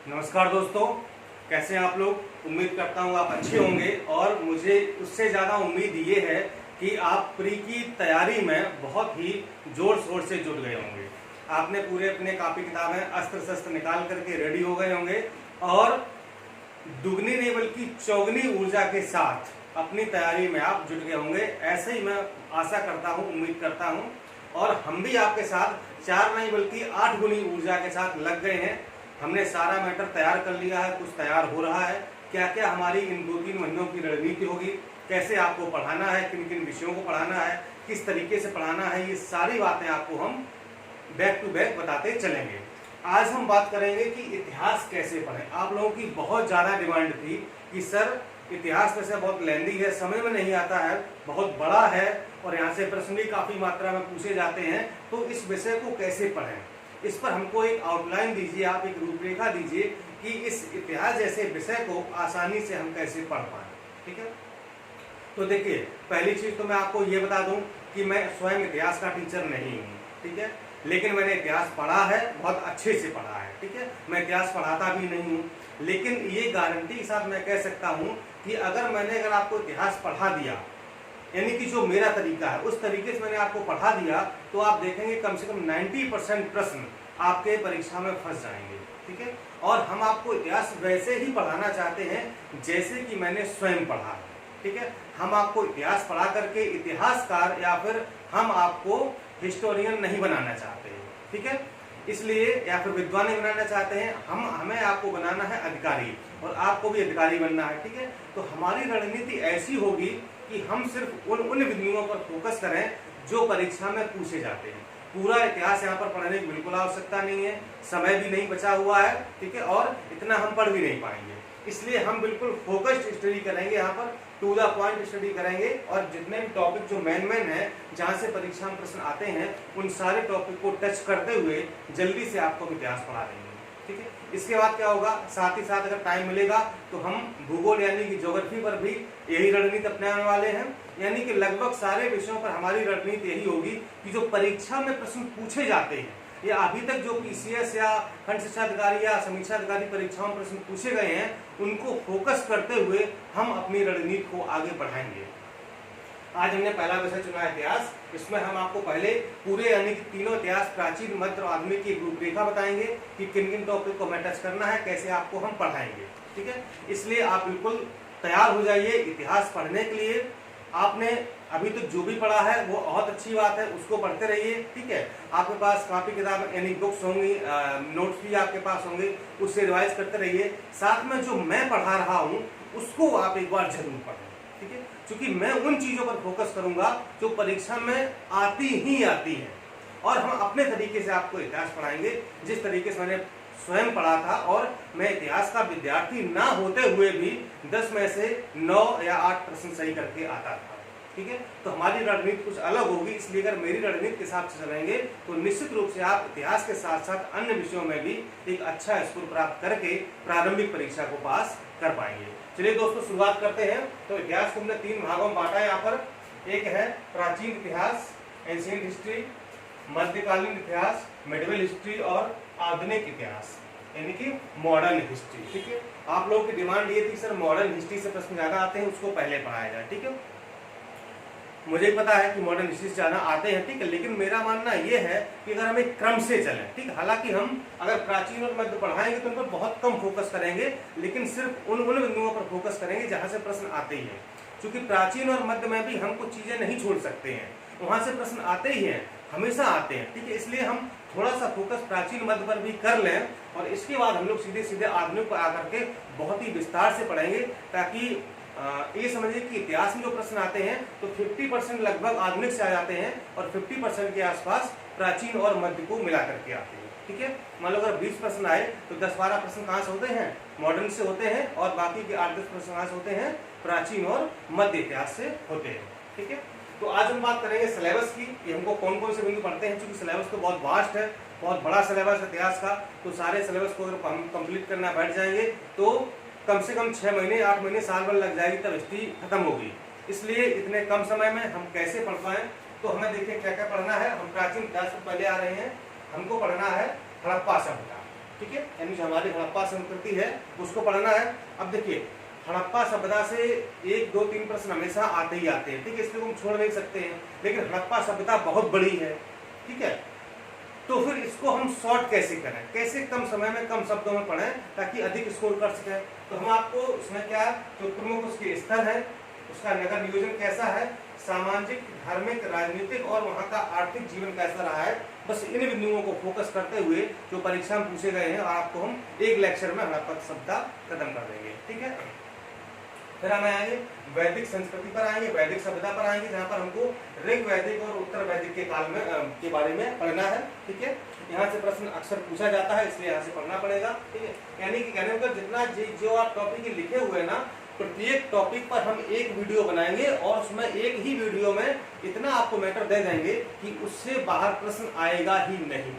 नमस्कार दोस्तों, कैसे हैं आप लोग। उम्मीद करता हूँ आप अच्छे होंगे और मुझे उससे ज़्यादा उम्मीद ये है कि आप प्री की तैयारी में बहुत ही जोर शोर से जुट गए होंगे। आपने पूरे अपने कापी किताबें अस्त्र शस्त्र निकाल करके रेडी हो गए होंगे और दुगनी नहीं बल्कि चौगनी ऊर्जा के साथ अपनी तैयारी में आप जुट गए होंगे। ऐसे ही मैं आशा करता हूँ, उम्मीद करता हूँ और हम भी आपके साथ 4 नहीं बल्कि 8 गुनी ऊर्जा के साथ लग गए हैं। हमने सारा मैटर तैयार कर लिया है, कुछ तैयार हो रहा है। क्या क्या हमारी इन 2-3 महीनों की रणनीति होगी, कैसे आपको पढ़ाना है, किन किन विषयों को पढ़ाना है, किस तरीके से पढ़ाना है, ये सारी बातें आपको हम बैक टू बैक बताते चलेंगे। आज हम बात करेंगे कि इतिहास कैसे पढ़ें। आप लोगों की बहुत ज़्यादा डिमांड थी कि सर इतिहास वैसे बहुत लेंदी है, समझ में नहीं आता है, बहुत बड़ा है और यहाँ से प्रश्न भी काफ़ी मात्रा में पूछे जाते हैं, तो इस विषय को कैसे पढ़ें। इस पर हमको एक आउटलाइन दीजिए, आप एक रूपरेखा दीजिए कि इस इतिहास जैसे विषय को आसानी से हम कैसे पढ़ पाएं। ठीक है, तो देखिए पहली चीज तो मैं आपको ये बता दूं कि मैं स्वयं इतिहास का टीचर नहीं हूँ। ठीक है, लेकिन मैंने इतिहास पढ़ा है, बहुत अच्छे से पढ़ा है। ठीक है, मैं इतिहास पढ़ाता भी नहीं हूँ, लेकिन ये गारंटी के साथ मैं कह सकता हूँ कि अगर आपको इतिहास पढ़ा दिया, यानी कि जो मेरा तरीका है उस तरीके से मैंने आपको पढ़ा दिया, तो आप देखेंगे कम से कम 90% प्रश्न आपके परीक्षा में फंस जाएंगे। ठीक है, और हम आपको इतिहास वैसे ही पढ़ाना चाहते हैं जैसे कि मैंने स्वयं पढ़ा है। ठीक है, हम आपको इतिहास पढ़ा करके इतिहासकार या फिर हम आपको हिस्टोरियन नहीं बनाना चाहते हैं। ठीक है, इसलिए या फिर विद्वान नहीं बनाना चाहते हैं, हमें आपको बनाना है अधिकारी और आपको भी अधिकारी बनना है। ठीक है, तो हमारी रणनीति ऐसी होगी कि हम सिर्फ उन विधियों पर फोकस करें जो परीक्षा में पूछे जाते हैं। पूरा इतिहास यहाँ पर पढ़ने की बिल्कुल आवश्यकता नहीं है, समय भी नहीं बचा हुआ है। ठीक है, और इतना हम पढ़ भी नहीं पाएंगे, इसलिए हम बिल्कुल फोकस्ड स्टडी करेंगे, यहाँ पर टू द पॉइंट स्टडी करेंगे और जितने भी टॉपिक जो मेन है जहाँ से परीक्षा में प्रश्न आते हैं उन सारे टॉपिक को टच करते हुए जल्दी से आपको इतिहास पढ़ा देंगे। ठीक है, इसके बाद क्या होगा, साथ ही साथ अगर टाइम मिलेगा तो हम भूगोल यानी कि ज्योग्राफी पर भी यही रणनीति अपनाने वाले हैं। यानी कि लगभग सारे विषयों पर हमारी रणनीति यही होगी कि जो परीक्षा में प्रश्न पूछे जाते हैं या अभी तक जो पीसीएस या खंड शिक्षा अधिकारी या समीक्षा अधिकारी परीक्षाओं में प्रश्न पूछे गए हैं उनको फोकस करते हुए हम अपनी रणनीति को आगे बढ़ाएंगे। आज हमने पहला विषय चुना है इतिहास। इसमें हम आपको पहले पूरे यानी कि तीनों इतिहास, प्राचीन, मध्य और आधुनिक की रूपरेखा बताएंगे कि किन किन टॉपिक को हमें टच करना है, कैसे आपको हम पढ़ाएंगे। ठीक है, इसलिए आप बिल्कुल तैयार हो जाइए इतिहास पढ़ने के लिए। आपने अभी तक जो भी पढ़ा है वो बहुत अच्छी बात है, उसको पढ़ते रहिए। ठीक है, आपके पास कापी किताब यानी बुक्स होंगी, नोट्स भी आपके पास होंगे, उससे रिवाइज करते रहिए। साथ में जो मैं पढ़ा रहा हूँ उसको आप एक बार जरूर पढ़ें। ठीक है, क्योंकि मैं उन चीजों पर फोकस करूंगा जो परीक्षा में आती है और हम अपने तरीके से आपको इतिहास पढ़ाएंगे जिस तरीके से मैंने स्वयं पढ़ा था। और मैं इतिहास का विद्यार्थी ना होते हुए भी 10 में से 9 या 8 प्रश्न सही करके आता था। ठीक है, तो हमारी रणनीति कुछ अलग होगी, इसलिए अगर मेरी रणनीति के हिसाब से चलेंगे तो निश्चित रूप से आप इतिहास के साथ साथ अन्य विषयों में भी एक अच्छा स्कोर प्राप्त करके प्रारंभिक परीक्षा को पास कर पाएंगे। चलिए दोस्तों, शुरुआत करते हैं। तो इतिहास को हमने 3 भागों में बांटा है। यहाँ पर एक है प्राचीन इतिहास, एंशिएंट हिस्ट्री, मध्यकालीन इतिहास, मिडिवल हिस्ट्री और आधुनिक इतिहास यानी कि मॉडर्न हिस्ट्री। ठीक है, आप लोगों की डिमांड ये थी सर मॉडर्न हिस्ट्री से प्रश्न ज्यादा आते हैं, उसको पहले पढ़ाया जाए। ठीक है, मुझे पता है कि मॉडर्न हिस्ट्री से ज्यादा आते हैं। ठीक है, लेकिन मेरा मानना यह है कि अगर हम एक क्रम से चलें, ठीक, हालांकि हम अगर प्राचीन और मध्य पढ़ाएंगे तो उन पर बहुत कम फोकस करेंगे, लेकिन सिर्फ उन बिंदुओं पर फोकस करेंगे जहां से प्रश्न आते ही हैं। क्योंकि प्राचीन और मध्य में भी हम कुछ चीजें नहीं छोड़ सकते हैं, वहां से प्रश्न आते ही हैं, हमेशा आते हैं। ठीक है, इसलिए हम थोड़ा सा फोकस प्राचीन मध्य पर भी कर लें और इसके बाद हम लोग सीधे सीधे आधुनिक पर आकर के बहुत ही विस्तार से पढ़ेंगे, ताकि ये समझिए कि इतिहास में जो प्रश्न आते हैं तो 50% लगभग आधुनिक से आ जाते हैं और 50% के आसपास प्राचीन और मध्य को मिला करके आते हैं। ठीक है, मान लो अगर 20 प्रश्न आए तो 10-12 प्रश्न कहाँ से होते हैं, मॉडर्न से होते हैं और बाकी के 8-10 प्रश्न कहाँ से होते हैं, प्राचीन और मध्य इतिहास से होते हैं। ठीक है, तो आज हम बात करेंगे सिलेबस की कि हमको कौन कौन से बिंदु पढ़ते हैं। क्योंकि सिलेबस तो बहुत वास्ट है, बहुत बड़ा सिलेबस है इतिहास का, तो सारे सिलेबस को अगर हम कंप्लीट करना बैठ जाएंगे तो कम से कम 6 महीने 8 महीने साल भर लग जाएगी, तब हिस्ट्री खत्म होगी। इसलिए इतने कम समय में हम कैसे पढ़ पाएं, तो हमें देखिए क्या क्या पढ़ना है। हम प्राचीन इतिहास से पहले आ रहे हैं, हमको पढ़ना है हड़प्पा सभ्यता। ठीक है, यानी जो हमारी हड़प्पा संस्कृति है उसको पढ़ना है। अब देखिए हड़प्पा सभ्यता से 1, 2, 3 प्रश्न हमेशा आते ही आते हैं, ठीक है, इसलिए हम छोड़ नहीं सकते हैं, लेकिन हड़प्पा सभ्यता बहुत बड़ी है, ठीक है, तो फिर इसको हम शॉर्ट कैसे करें, कैसे कम समय में कम शब्दों में पढ़ें ताकि अधिक स्कोर कर सकें। तो हम आपको उसमें क्या, जो प्रमुख उसके स्थल है, उसका नगर नियोजन कैसा है, सामाजिक, धार्मिक, राजनीतिक और वहाँ का आर्थिक जीवन कैसा रहा है, बस इन बिंदुओं को फोकस करते हुए जो परीक्षा में पूछे गए हैं आपको हम एक लेक्चर में हड़प्पा सभ्यता खत्म कर देंगे, ठीक है। फिर हम आएंगे वैदिक संस्कृति पर आएंगे, वैदिक सभ्यता पर आएंगे, जहाँ पर हमको ऋग वैदिक और उत्तर वैदिक के काल में के बारे में पढ़ना है, ठीक है। यहाँ से प्रश्न अक्सर पूछा जाता है, इसलिए यहाँ से पढ़ना पड़ेगा, ठीक है। यानी कि कहने का जितना जो आप टॉपिक लिखे हुए हैं ना, प्रत्येक टॉपिक पर हम एक वीडियो बनाएंगे और उसमें एक ही वीडियो में इतना आपको मैटर दे देंगे कि उससे बाहर प्रश्न आएगा ही नहीं,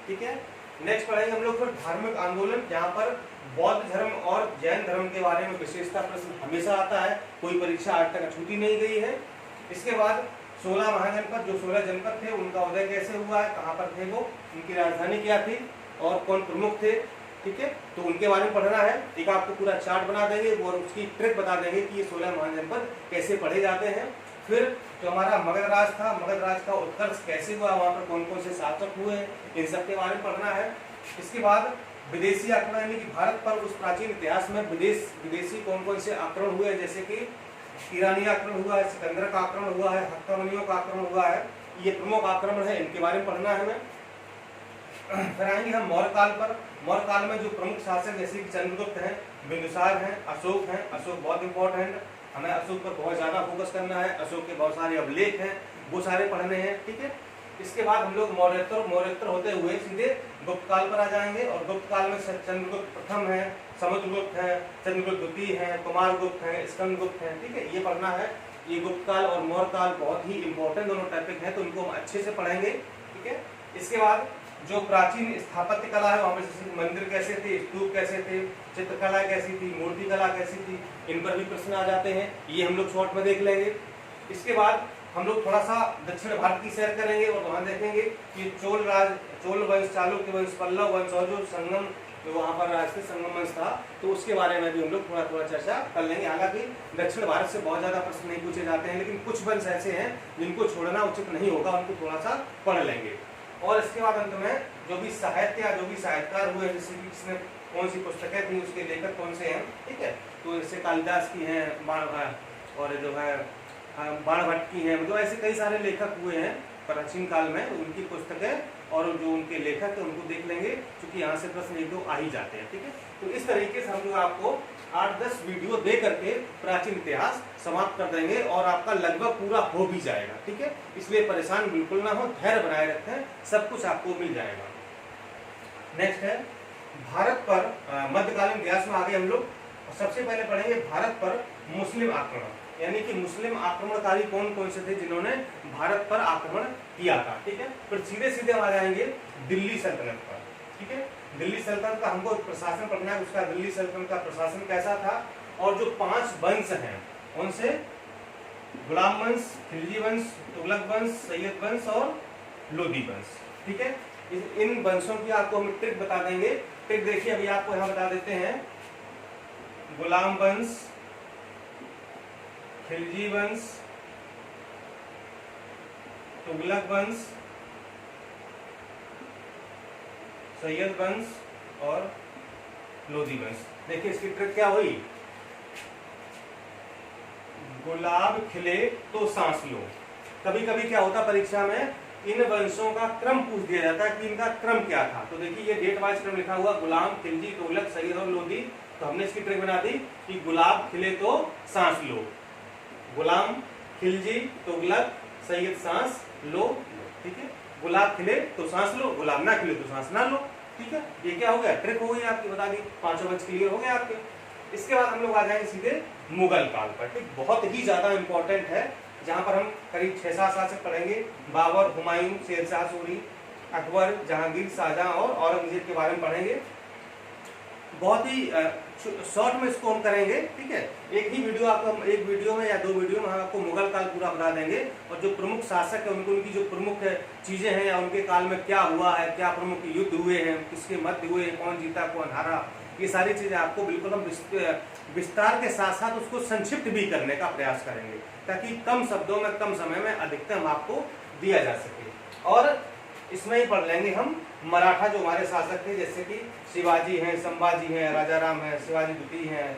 ठीक है। नेक्स्ट पढ़ेंगे हम लोग फिर धार्मिक आंदोलन, जहाँ पर बौद्ध धर्म और जैन धर्म के बारे में विशेषता प्रश्न हमेशा आता है, कोई परीक्षा आज तक छूटी नहीं गई है। इसके बाद 16 महाजनपद, जो 16 जनपद थे उनका उदय कैसे हुआ है, कहाँ पर थे वो, उनकी राजधानी क्या थी और कौन प्रमुख थे, ठीक है, तो उनके बारे में पढ़ना है। एक आपको पूरा चार्ट बना देंगे और उसकी ट्रिक बता देंगे कि ये 16 महाजनपद कैसे पढ़े जाते हैं। फिर जो हमारा मगध राज था, मगध राज का उत्कर्ष कैसे हुआ, वहाँ पर कौन कौन से शासक हुए, इन सब के बारे में पढ़ना है। इसके बाद विदेशी आक्रमण, यानी कि भारत पर उस प्राचीन इतिहास में विदेशी कौन कौन से आक्रमण हुए, जैसे कि ईरानी आक्रमण हुआ है, सिकंदर का आक्रमण हुआ है, हक्कामनियों का आक्रमण हुआ है, ये प्रमुख आक्रमण है, इनके बारे में पढ़ना है हमें। फिर आएंगे हम मौर्य काल पर। मौर्य काल में जो प्रमुख शासक जैसे कि चंद्रगुप्त हैं, बिंदुसार हैं, अशोक हैं, अशोक बहुत इंपॉर्टेंट, हमें अशोक पर बहुत ज्यादा फोकस करना है, अशोक के बहुत सारे अभिलेख हैं वो सारे पढ़ने हैं, ठीक है। इसके बाद हम लोग मौर्योत्तर होते हुए सीधे गुप्त काल पर आ जाएंगे और गुप्त काल में चंद्रगुप्त प्रथम है, समुद्रगुप्त है, चंद्रगुप्त द्वितीय है, कुमारगुप्त है, स्कंदगुप्त है, ठीक है, ये पढ़ना है। ये गुप्त काल और मौर्य काल बहुत ही इंपॉर्टेंट दोनों टॉपिक हैं, तो उनको हम अच्छे से पढ़ेंगे, ठीक है। इसके बाद जो प्राचीन स्थापत्य कला है, वहाँ पे जैसे मंदिर कैसे थे, स्तूप कैसे थे, चित्रकला कैसी थी, मूर्ति कला कैसी थी, इन पर भी प्रश्न आ जाते हैं, ये हम लोग शॉर्ट में देख लेंगे। इसके बाद हम लोग थोड़ा सा दक्षिण भारत की सैर करेंगे और वहाँ देखेंगे कि चोल वंश, चालुक्य वंश, पल्लव वंश और जो संगम, जो वहाँ पर राजनीतिक संगम वंश था, तो उसके बारे में भी हम लोग थोड़ा थोड़ा चर्चा कर लेंगे। हालांकि दक्षिण भारत से बहुत ज्यादा प्रश्न नहीं पूछे जाते हैं, लेकिन कुछ वंश ऐसे हैं जिनको छोड़ना उचित नहीं होगा, उनको थोड़ा सा पढ़ लेंगे। और इसके बाद अंत में जो भी साहित्य या जो भी साहित्यकार हुए, जैसे कि किसने कौन सी पुस्तकें थी, उसके लेखक कौन से हैं, ठीक है, तो जैसे कालिदास की हैं, और जो है बाणभट्ट की हैं, मतलब ऐसे कई सारे लेखक हुए हैं प्राचीन काल में, उनकी पुस्तकें और जो उनके लेखक है उनको देख लेंगे, क्योंकि यहाँ से प्रश्न 1-2 आ ही जाते हैं, ठीक है। तो इस तरीके से हम लोग आपको 8-10 वीडियो दे करके प्राचीन इतिहास समाप्त कर देंगे और आपका लगभग पूरा हो भी जाएगा, ठीक है। इसलिए परेशान बिल्कुल ना हो, धैर्य बनाए रखें, सब कुछ आपको मिल जाएगा। नेक्स्ट है भारत पर मध्यकालीन इतिहास में आगे हम लोग सबसे पहले पढ़ेंगे भारत पर मुस्लिम आक्रमण, यानी कि मुस्लिम आक्रमणकारी कौन कौन से थे जिन्होंने भारत पर आक्रमण किया था, ठीक है। फिर सीधे सीधे हम आ जाएंगे दिल्ली सल्तनत पर, ठीक है। दिल्ली सल्तनत का हमको प्रशासन पढ़ना है, उसका दिल्ली सल्तनत का प्रशासन कैसा था, और जो 5 वंश हैं उनसे गुलाम वंश, खिलजी वंश, तुगलक वंश, सैयद वंश और लोदी वंश, ठीक है। इन वंशों की आपको हम ट्रिक बता देंगे। ट्रिक देखिए, अभी आपको यहाँ बता देते हैं, गुलाम वंश, खिलजी वंश, तुगलक वंश, सैयद वंश और लोदी वंश। देखिए इसकी ट्रिक क्या हुई, गुलाब खिले तो सांस लो। कभी कभी क्या होता परीक्षा में, इन वंशों का क्रम पूछ दिया जाता है कि इनका क्रम क्या था, तो देखिए ये डेट वाइज क्रम लिखा हुआ, गुलाम, खिलजी, तुगलक, सैयद और लोदी। तो हमने इसकी ट्रिक बना दी कि गुलाब खिले तो सांस लो, गुलाम, खिलजी, तुगलक, सैयद, सांस लो, ठीक है। गुलाब खिले तो सांस लो, गुलाब ना खिले तो सांस ना लो, ठीक है। ये क्या हो गया, ट्रिक हो गई आपकी, बता दी, 5 वंश क्लियर हो गए आपके। इसके बाद हम लोग आ जाएंगे सीधे मुगल काल पर, ठीक, बहुत ही ज्यादा इंपॉर्टेंट है, जहां पर हम करीब 6-7 साल से पढ़ेंगे। बाबर, हुमायूं, शेरशाह सूरी, अकबर, जहांगीर, शाहजहां और औरंगजेब के बारे में पढ़ेंगे। बहुत ही शॉर्ट में इसको हम करेंगे, ठीक है। एक वीडियो में या 2 वीडियो में हम आपको मुगल काल पूरा बता देंगे और जो प्रमुख शासक है उनकी जो प्रमुख चीजें हैं या उनके काल में क्या हुआ है, क्या प्रमुख युद्ध हुए हैं, किसके मध्य हुए, कौन जीता कौन हारा, ये सारी चीजें आपको बिल्कुल हम विस्तार के साथ साथ उसको संक्षिप्त भी करने का प्रयास करेंगे ताकि कम शब्दों में कम समय में अधिकतम आपको दिया जा सके। और इसमें ही पढ़ लेंगे हम मराठा जो हमारे शासक थे, जैसे कि शिवाजी हैं, संभाजी हैं, राजाराम हैं, शिवाजी द्वितीय हैं,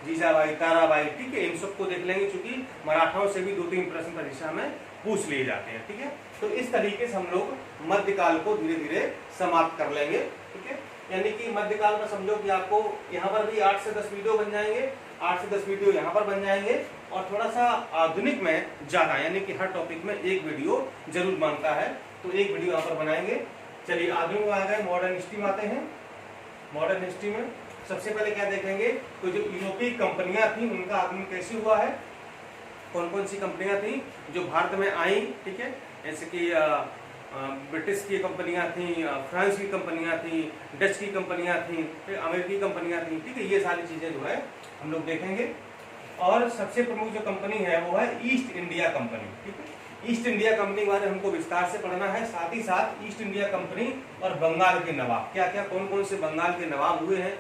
जीजाबाई, ताराबाई, ठीक है। इन सबको देख लेंगे क्योंकि मराठाओं से भी 2-3 प्रश्न परीक्षा में पूछ लिए जाते हैं, ठीक है। तो इस तरीके से हम लोग मध्यकाल को धीरे धीरे समाप्त कर लेंगे, ठीक है। यानी कि मध्यकाल में समझो कि आपको यहाँ पर भी 8 से 10 वीडियो बन जाएंगे, 8 से 10 वीडियो यहाँ पर बन जाएंगे और थोड़ा सा आधुनिक में ज्यादा, यानी कि हर टॉपिक में एक वीडियो जरूर मांगता है, तो एक वीडियो यहाँ पर बनाएंगे। चलिए आधुनिक में आ गए, मॉडर्न हिस्ट्री में आते हैं। मॉडर्न हिस्ट्री में सबसे पहले क्या देखेंगे, तो जो यूरोपीय कंपनियां थी उनका आगमन कैसे हुआ है, कौन कौन सी कंपनियां थी जो भारत में आई, ठीक है। जैसे कि ब्रिटिश की कंपनियां थी, फ्रांस की कंपनियां थी, डच की कंपनियां थी, फिर अमेरिकी कंपनियां थी, ठीक है। ये सारी चीजें जो है हम लोग देखेंगे। और सबसे प्रमुख जो कंपनी है वो है ईस्ट इंडिया कंपनी, ठीक है। ईस्ट इंडिया कंपनी के बारे में हमको विस्तार से पढ़ना है, साथ ही साथ ईस्ट इंडिया कंपनी और बंगाल के नवाब, क्या क्या कौन कौन से बंगाल के नवाब हुए हैं।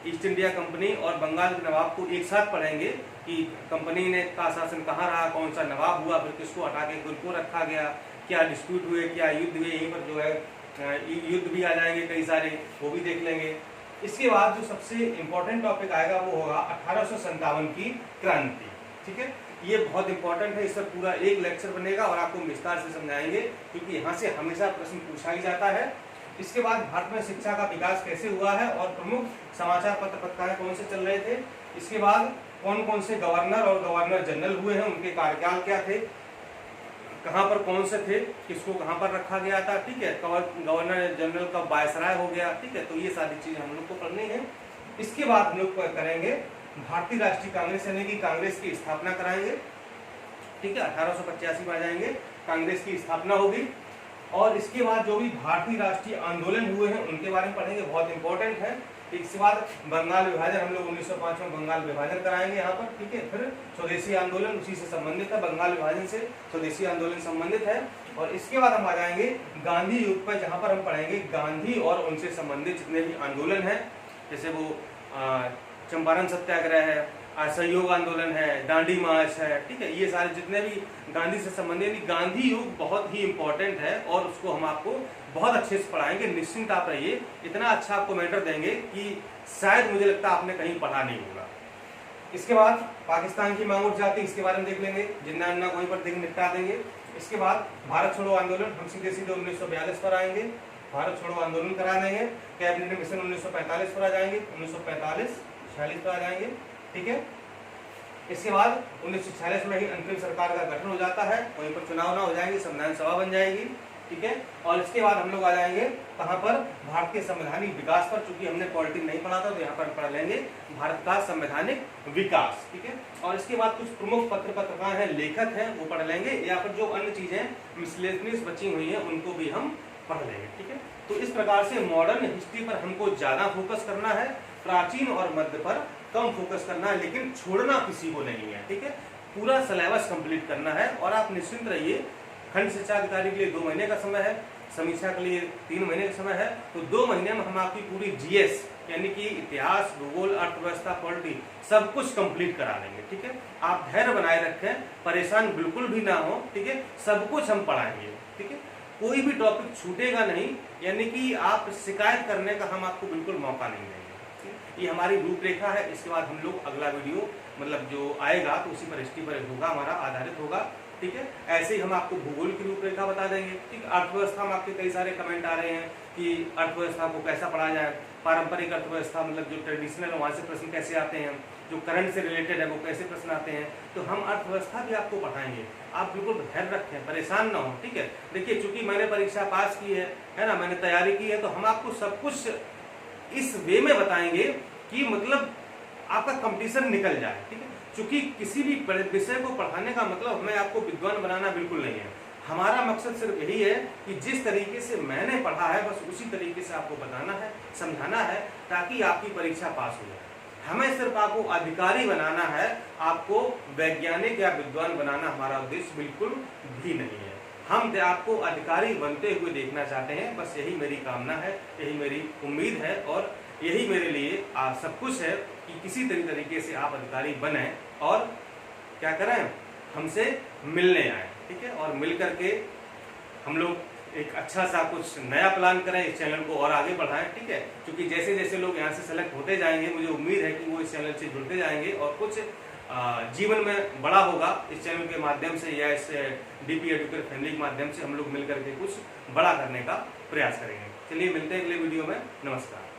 ईस्ट इंडिया कंपनी और बंगाल के नवाब को एक साथ पढ़ेंगे कि कंपनी ने का शासन कहाँ रहा, कौन सा नवाब हुआ, फिर किसको हटा के किसको रखा गया, क्या डिस्प्यूट हुए, क्या युद्ध हुए, यहीं पर जो है युद्ध भी आ जाएंगे कई सारे, वो भी देख लेंगे। इसके बाद जो सबसे इंपॉर्टेंट टॉपिक आएगा वो होगा 1857 की क्रांति, ठीक है। ये बहुत इंपॉर्टेंट है, इस पर पूरा एक लेक्चर बनेगा और आपको विस्तार से समझाएंगे क्योंकि यहाँ से हमेशा प्रश्न पूछा ही जाता है। इसके बाद भारत में शिक्षा का विकास कैसे हुआ है और प्रमुख समाचार पत्र पत्रिकाएं कौन से चल रहे थे। इसके बाद कौन कौन से गवर्नर और गवर्नर जनरल हुए हैं, उनके कार्यकाल क्या थे, कहाँ पर कौन से थे, किसको कहाँ पर रखा गया था, ठीक है। गवर्नर जनरल का वायसराय हो गया, ठीक है। तो ये सारी चीजें हम लोग को पढ़नी है। इसके बाद हम लोग करेंगे भारतीय राष्ट्रीय कांग्रेस, यानी कि कांग्रेस की स्थापना कराएंगे, ठीक है। 1885 में आ जाएंगे, कांग्रेस की स्थापना होगी। और इसके बाद जो भी भारतीय राष्ट्रीय आंदोलन हुए हैं उनके बारे में पढ़ेंगे, बहुत इंपॉर्टेंट है। इसके बाद बंगाल विभाजन, हम लोग 1905 में बंगाल विभाजन कराएंगे यहाँ पर, ठीक है। फिर स्वदेशी आंदोलन उसी से संबंधित है, बंगाल विभाजन से स्वदेशी आंदोलन संबंधित है। और इसके बाद हम आ जाएंगे गांधी युग पर, जहाँ पर हम पढ़ेंगे गांधी और उनसे संबंधित जितने भी आंदोलन है, जैसे वो चंपारण सत्याग्रह है, असहयोग आंदोलन है, दांडी मार्च है, ठीक है। ये सारे जितने भी गांधी से संबंधित, गांधी युग बहुत ही इंपॉर्टेंट है और उसको हम आपको बहुत अच्छे से पढ़ाएंगे, निश्चिंत आप रहिए। इतना अच्छा आपको मैटर देंगे कि शायद मुझे लगता है आपने कहीं पढ़ा नहीं होगा। इसके बाद पाकिस्तान की मांग उठ जाती, इसके बारे में देख लेंगे, जिन्ना अन्ना वहीं पर निपटा देंगे। इसके बाद भारत छोड़ो आंदोलन, हम सीधे सीधे 1942 पर आएंगे, भारत छोड़ो आंदोलन करा देंगे। कैबिनेट मिशन 1945 पर आ जाएंगे, 1945-46 पर आ जाएंगे, ठीक है। इसके बाद 1946 में ही अंतरिम सरकार का गठन हो जाता है, वहीं पर चुनाव ना हो जाएंगे, संविधान सभा बन जाएगी, ठीक है। और इसके बाद हम लोग आ जाएंगे कहाँ पर, भारत के संवैधानिक विकास पर। चूंकि हमने पॉलिटिक्स नहीं पढ़ा था तो यहाँ पर पढ़ लेंगे भारत का संवैधानिक विकास, ठीक है। और इसके बाद कुछ प्रमुख पत्र पत्रिकाएं हैं, लेखक हैं, वो पढ़ लेंगे, या फिर जो अन्य चीजें मिसलेनियस बची हुई हैं उनको भी हम पढ़ लेंगे, ठीक है। तो इस प्रकार से मॉडर्न हिस्ट्री पर हमको ज्यादा फोकस करना है, प्राचीन और मध्य पर कम फोकस करना है, लेकिन छोड़ना किसी को नहीं है, ठीक है। पूरा सिलेबस कंप्लीट करना है और आप निश्चिंत रहिए। खंड शिक्षा अधिकारी के लिए 2 महीने का समय है, समीक्षा के लिए 3 महीने का समय है, तो 2 महीने में हम आपकी पूरी जीएस यानी कि इतिहास, भूगोल, अर्थव्यवस्था, पॉलिटी सब कुछ कंप्लीट करा देंगे, ठीक है। आप धैर्य बनाए रखें, परेशान बिल्कुल भी ना हो, ठीक है। सब कुछ हम पढ़ाएंगे, ठीक है। कोई भी टॉपिक छूटेगा नहीं, यानी कि आप शिकायत करने का हम आपको बिल्कुल मौका नहीं देंगे। ये हमारी रूपरेखा है। इसके बाद हम लोग अगला वीडियो मतलब जो आएगा तो उसी पर हिस्ट्री पर होगा, हमारा आधारित होगा, ठीक है। ऐसे ही हम आपको भूगोल की रूपरेखा बता देंगे, ठीक। अर्थव्यवस्था में आपके कई सारे कमेंट आ रहे हैं कि अर्थव्यवस्था को कैसा पढ़ा जाए, पारंपरिक अर्थव्यवस्था मतलब जो ट्रेडिशनल वहाँ से प्रश्न कैसे आते हैं, जो करंट से रिलेटेड है वो कैसे प्रश्न आते हैं, तो हम अर्थव्यवस्था भी आपको पढ़ाएंगे। आप बिल्कुल धैर्य रखें, परेशान ना हो, ठीक है। देखिए चूंकि मैंने परीक्षा पास की है ना, मैंने तैयारी की है, तो हम आपको सब कुछ इस वे में बताएंगे कि मतलब आपका कंपटीशन निकल जाए, ठीक है। चूंकि किसी भी विषय को पढ़ाने का मतलब हमें आपको विद्वान बनाना बिल्कुल नहीं है, हमारा मकसद सिर्फ यही है कि जिस तरीके से मैंने पढ़ा है बस उसी तरीके से आपको बताना है, समझाना है, ताकि आपकी परीक्षा पास हो जाए। हमें सिर्फ आपको अधिकारी बनाना है, आपको वैज्ञानिक या विद्वान बनाना हमारा उद्देश्य बिल्कुल भी नहीं है। हम आपको अधिकारी बनते हुए देखना चाहते हैं, बस यही मेरी कामना है, यही मेरी उम्मीद है और यही मेरे लिए सब कुछ है कि किसी तरीके से आप अधिकारी बने और क्या करें, हमसे मिलने आए, ठीक है। और मिल करके हम लोग एक अच्छा सा कुछ नया प्लान करें, इस चैनल को और आगे बढ़ाएं, ठीक है। क्योंकि जैसे जैसे लोग यहाँ से सेलेक्ट होते जाएंगे, मुझे उम्मीद है कि वो इस चैनल से जुड़ते जाएंगे और कुछ जीवन में बड़ा होगा इस चैनल के माध्यम से या इस डीपी एजुकेटर फैमिली के माध्यम से हम लोग मिल करके कुछ बड़ा करने का प्रयास करेंगे। चलिए मिलते हैं अगले वीडियो में। नमस्कार।